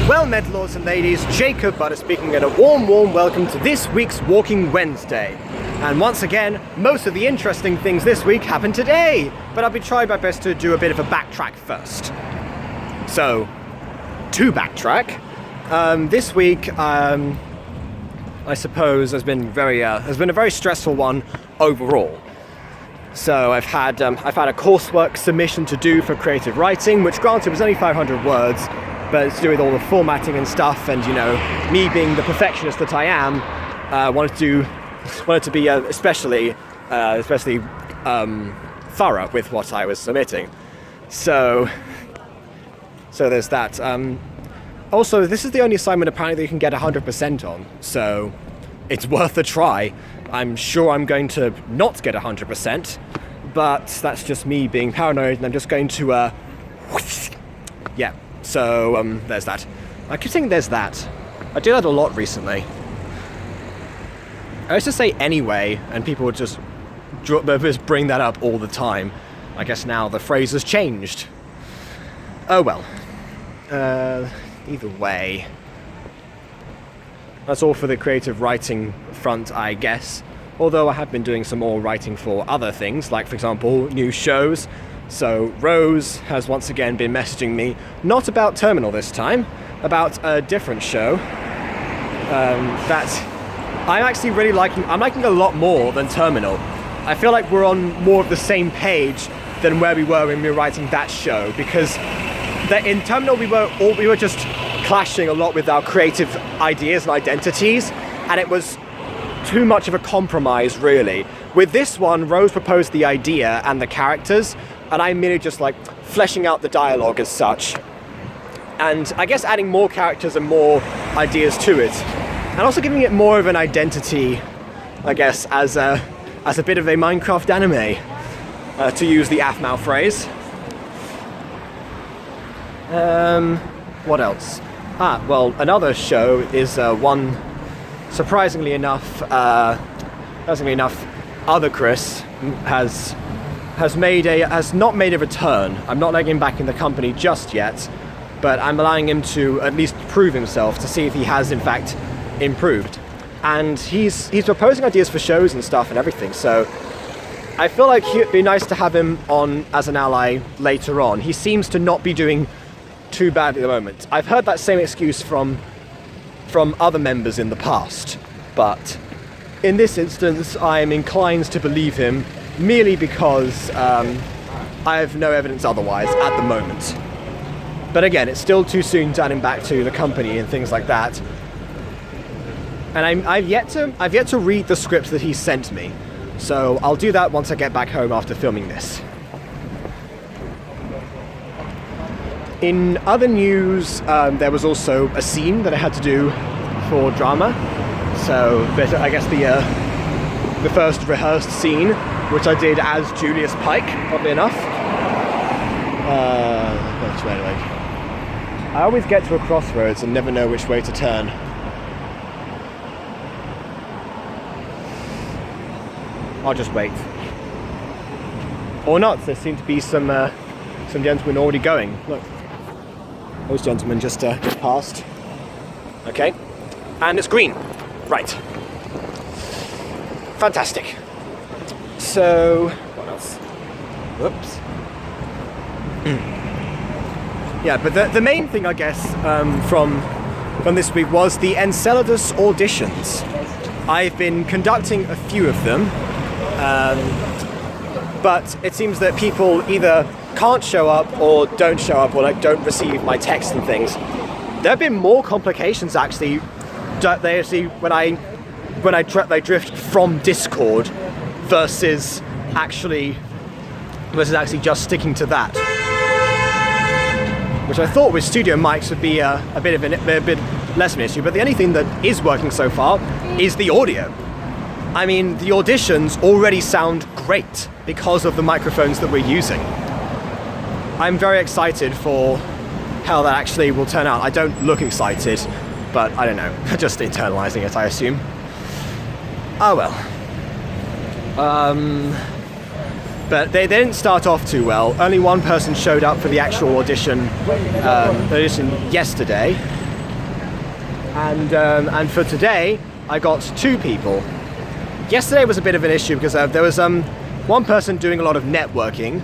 Well met, lords and ladies, Jacob Butter speaking, and a warm welcome to this week's Walking Wednesday. And once again, most of the interesting things this week happened today, but I'll be trying my best to do a bit of a backtrack first. So, to backtrack, this week, I suppose has been a very stressful one overall. So I've had a coursework submission to do for creative writing, which granted was only 500 words, but it's to do with all the formatting and stuff, and you know, me being the perfectionist that I am, wanted to be especially thorough with what I was submitting. So there's that. Also, this is the only assignment apparently that you can get 100% on, so it's worth a try. I'm sure I'm going to not get 100%, but that's just me being paranoid, and I'm just going to, yeah. So, there's that. I keep saying there's that. I do that a lot recently. I used to say anyway, and people would just bring that up all the time. I guess now the phrase has changed. Oh well. Either way. That's all for the creative writing front, I guess. Although I have been doing some more writing for other things, like for example, new shows. So Rose has once again been messaging me, not about Terminal this time, about a different show that I'm actually really liking. I'm liking a lot more than Terminal. I feel like we're on more of the same page than where we were when we were writing that show, because in Terminal we were just clashing a lot with our creative ideas and identities, and it was too much of a compromise, really. With this one, Rose proposed the idea and the characters, and I'm merely just like fleshing out the dialogue as such. And I guess adding more characters and more ideas to it. And also giving it more of an identity, I guess, as a bit of a Minecraft anime, to use the Aphmau phrase. What else? Well, another show is one, surprisingly enough, other Chris has not made a return. I'm not letting him back in the company just yet, but I'm allowing him to at least prove himself to see if he has in fact improved. And he's proposing ideas for shows and stuff and everything, so I feel like it'd be nice to have him on as an ally later on. He seems to not be doing too badly at the moment. I've heard that same excuse from other members in the past, but in this instance I'm inclined to believe him merely because I have no evidence otherwise at the moment. But again, it's still too soon to add him back to the company and things like that. And I've yet to read the script that he sent me, so I'll do that once I get back home after filming this. In other news, there was also a scene that I had to do for drama. So I guess the first rehearsed scene, which I did as Julius Pike, oddly enough. Anyway, I always get to a crossroads and never know which way to turn. I'll just wait. Or not, there seem to be some gentlemen already going. Look, those gentlemen just passed. Okay, and it's green. Right. Fantastic. So, what else? Whoops. Yeah, but the main thing, I guess, from this week was the Enceladus auditions. I've been conducting a few of them, but it seems that people either can't show up or don't show up or don't receive my text and things. There have been more complications actually. They see when I drift from Discord versus actually just sticking to that, which I thought with studio mics would be a bit less of an issue. But the only thing that is working so far is the audio. I mean, the auditions already sound great because of the microphones that we're using. I'm very excited for how that actually will turn out. I don't look excited, but I don't know, just internalizing it, I assume. Oh well. But they didn't start off too well. Only one person showed up for the actual audition yesterday, And for today, I got 2 people. Yesterday was a bit of an issue because there was one person doing a lot of networking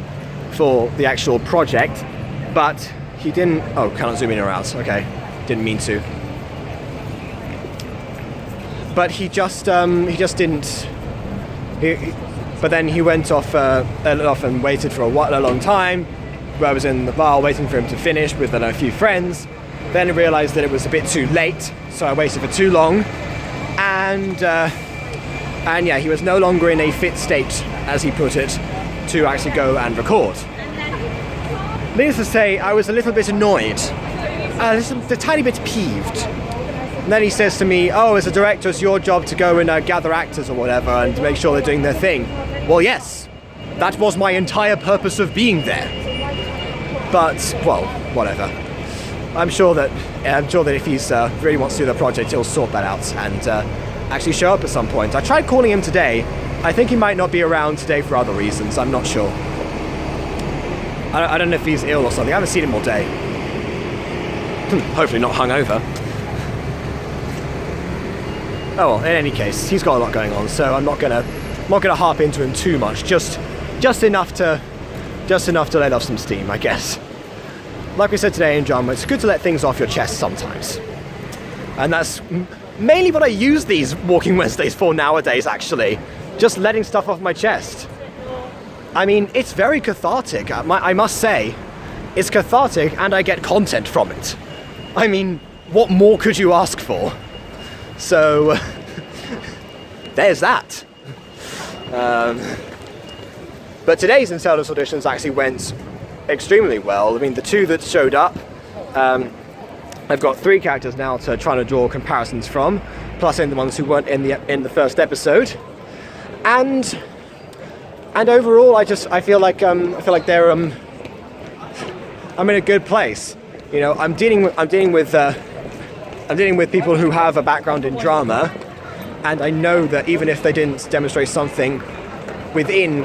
for the actual project, but he didn't. Oh, cannot zoom in or out. Okay, didn't mean to. But he just didn't. But then he went off and waited for a long time. Where I was in the bar waiting for him to finish with a few friends. Then I realised that it was a bit too late, so I waited for too long. And yeah, he was no longer in a fit state, as he put it, to actually go and record. Needless to say, I was a little bit annoyed, a tiny bit peeved. And then he says to me, oh, as a director, it's your job to go and gather actors or whatever and to make sure they're doing their thing. Well, yes, that was my entire purpose of being there. But, well, whatever. I'm sure that if he's really wants to do the project, he'll sort that out and actually show up at some point. I tried calling him today. I think he might not be around today for other reasons. I'm not sure. I don't know if he's ill or something. I haven't seen him all day. Hopefully not hungover. Oh well, in any case, he's got a lot going on, so I'm not gonna harp into him too much. Just enough to let off some steam, I guess. Like we said today in drama, it's good to let things off your chest sometimes, and that's mainly what I use these Walking Wednesdays for nowadays. Actually, just letting stuff off my chest. I mean, it's very cathartic. I must say, it's cathartic, and I get content from it. I mean, what more could you ask for? So, there's that. But today's Enceladus auditions actually went extremely well. I mean, the 2 that showed up, I've got 3 characters now to try to draw comparisons from, plus in the ones who weren't in the first episode. And overall, I feel like they're I'm in a good place. You know, I'm dealing with people who have a background in drama, and I know that even if they didn't demonstrate something within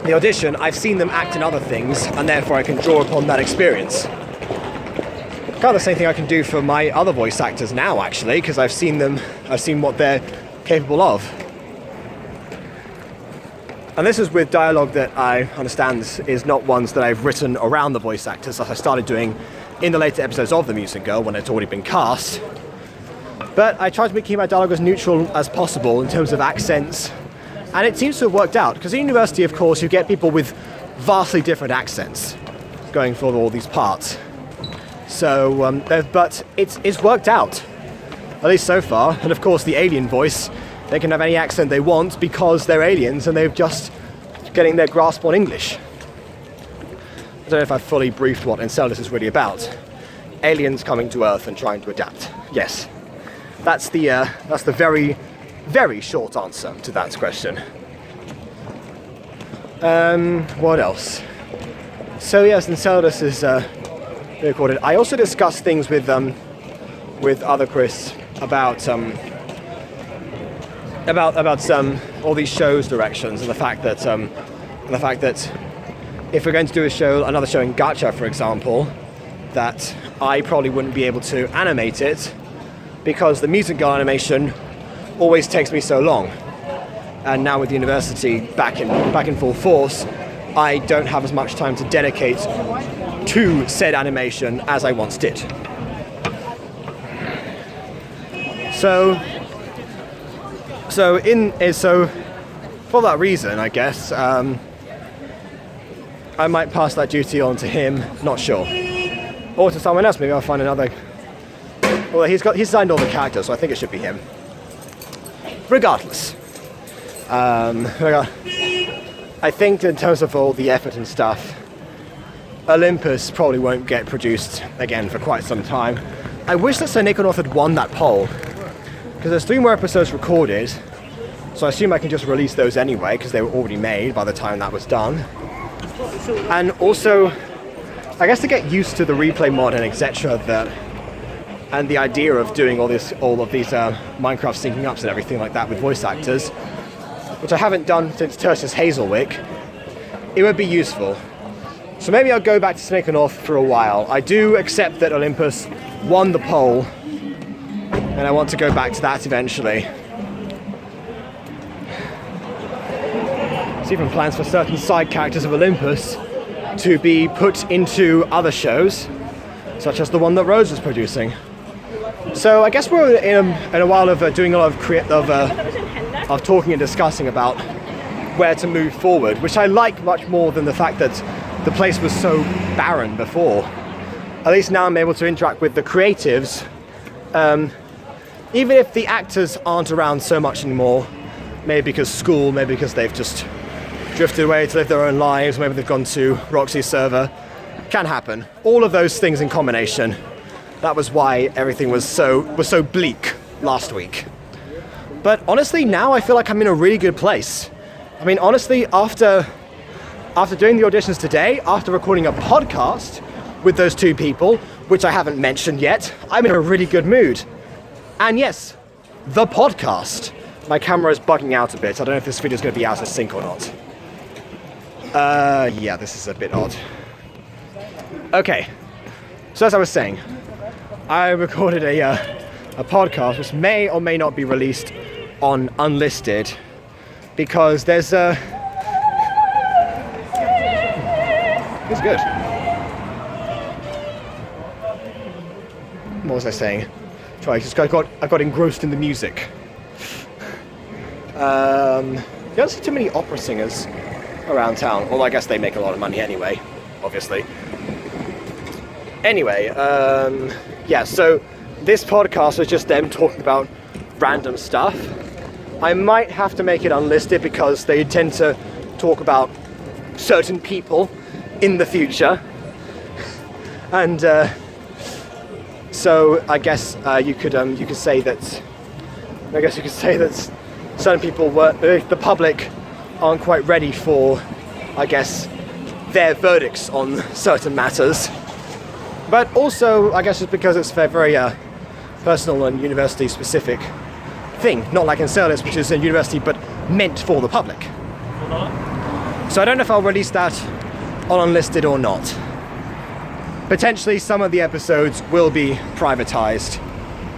the audition, I've seen them act in other things, and therefore I can draw upon that experience. Kind of the same thing I can do for my other voice actors now, actually, because I've seen what they're capable of. And this is with dialogue that I understand is not ones that I've written around the voice actors, as I started doing in the later episodes of The Music Girl when it's already been cast. But I tried to keep my dialogue as neutral as possible in terms of accents, and it seems to have worked out, because at university, of course, you get people with vastly different accents going for all these parts. So, but it's worked out, at least so far. And of course, the alien voice, they can have any accent they want because they're aliens and they're just getting their grasp on English. I don't know if I've fully briefed what Enceladus is really about. Aliens coming to Earth and trying to adapt. Yes, that's the very, very short answer to that question. What else? So yes, Enceladus is recorded. I also discussed things with other Chris about all these shows directions and the fact that if we're going to do another show in Gacha, for example, that I probably wouldn't be able to animate it because the Music Girl animation always takes me so long. And now with the university back in full force, I don't have as much time to dedicate to said animation as I once did. So for that reason, I guess, I might pass that duty on to him, not sure. Or to someone else, maybe I'll find another. Well, he's signed all the characters, so I think it should be him. Regardless. I think in terms of all the effort and stuff, Olympus probably won't get produced again for quite some time. I wish that Sir Nicholas had won that poll, because there's 3 more episodes recorded, so I assume I can just release those anyway, because they were already made by the time that was done. And also, I guess to get used to the replay mod and etc. And the idea of doing all of these Minecraft syncing ups and everything like that with voice actors, which I haven't done since Tertius Hazelwick, it would be useful. So maybe I'll go back to Snake and North for a while. I do accept that Olympus won the poll, and I want to go back to that eventually. There's even plans for certain side characters of Olympus to be put into other shows, such as the one that Rose is producing. So I guess we're in a while of doing a lot of talking and discussing about where to move forward, which I like much more than the fact that the place was so barren before. At least now I'm able to interact with the creatives, even if the actors aren't around so much anymore, maybe because school, maybe because they've just drifted away to live their own lives, maybe they've gone to Roxy's server. Can happen. All of those things in combination. That was why everything was so bleak last week. But honestly, now I feel like I'm in a really good place. I mean, honestly, after doing the auditions today, after recording a podcast with those two people, which I haven't mentioned yet, I'm in a really good mood. And yes, the podcast. My camera is bugging out a bit. I don't know if this video is going to be out of sync or not. Yeah, this is a bit odd. Okay, so as I was saying, I recorded a podcast which may or may not be released on Unlisted, because there's it's good. What was I saying? I got engrossed in the music. You don't see too many opera singers around town, although I guess they make a lot of money anyway, obviously. Anyway, yeah, so this podcast was just them talking about random stuff. I might have to make it unlisted because they tend to talk about certain people in the future. And so I guess you could say that certain people the public aren't quite ready for, I guess, their verdicts on certain matters. But also, I guess it's because it's a very personal and university-specific thing, not like Enceladus, which is a university but meant for the public. So I don't know if I'll release that on Unlisted or not. Potentially some of the episodes will be privatized,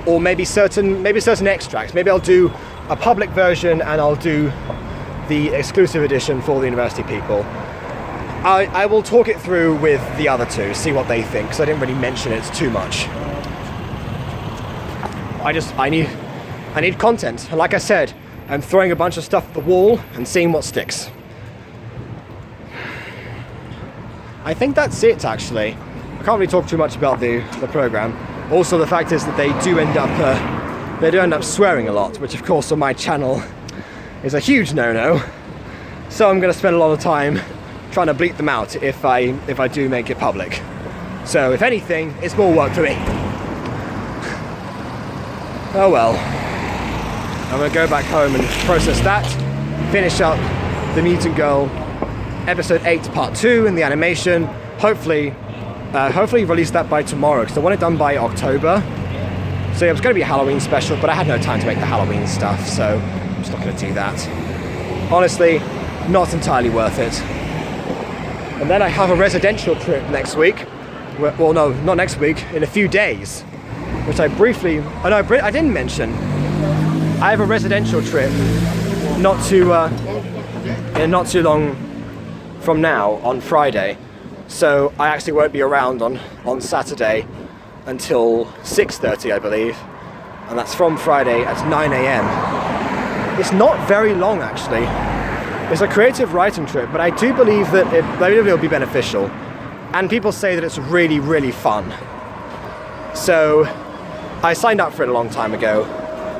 or maybe certain extracts. Maybe I'll do a public version and I'll do the exclusive edition for the university people. I will talk it through with the other two, see what they think, because I didn't really mention it too much. I need content. And like I said, I'm throwing a bunch of stuff at the wall and seeing what sticks. I think that's it, actually. I can't really talk too much about the program. Also, the fact is that they do end up swearing a lot, which of course on my channel is a huge no-no. So I'm going to spend a lot of time trying to bleep them out if I do make it public. So if anything, it's more work for me. Oh well. I'm going to go back home and process that, finish up the Mutant Girl episode 8 part 2 in the animation. Hopefully release that by tomorrow, because I want it done by October. So yeah, it was going to be a Halloween special, but I had no time to make the Halloween stuff, so I'm just not going to do that. Honestly, not entirely worth it. And then I have a residential trip next week. Well, no, not next week, in a few days, which I didn't mention. I have a residential trip not too long from now, on Friday. So I actually won't be around on Saturday until 6:30, I believe. And that's from Friday at 9 a.m. It's not very long, actually. It's a creative writing trip, but I do believe that it'll be beneficial. And people say that it's really, really fun. So I signed up for it a long time ago.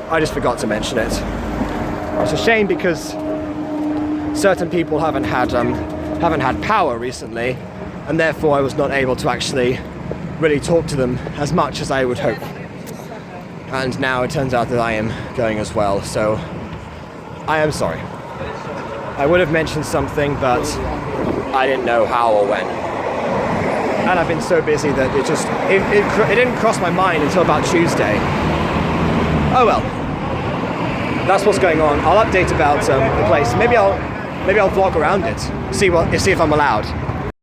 I just forgot to mention it. It's a shame because certain people haven't had power recently, and therefore I was not able to actually really talk to them as much as I would hope. And now it turns out that I am going as well, so I am sorry. I would have mentioned something, but I didn't know how or when. And I've been so busy that it didn't cross my mind until about Tuesday. Oh well. That's what's going on. I'll update about the place. Maybe I'll vlog around it. See if I'm allowed.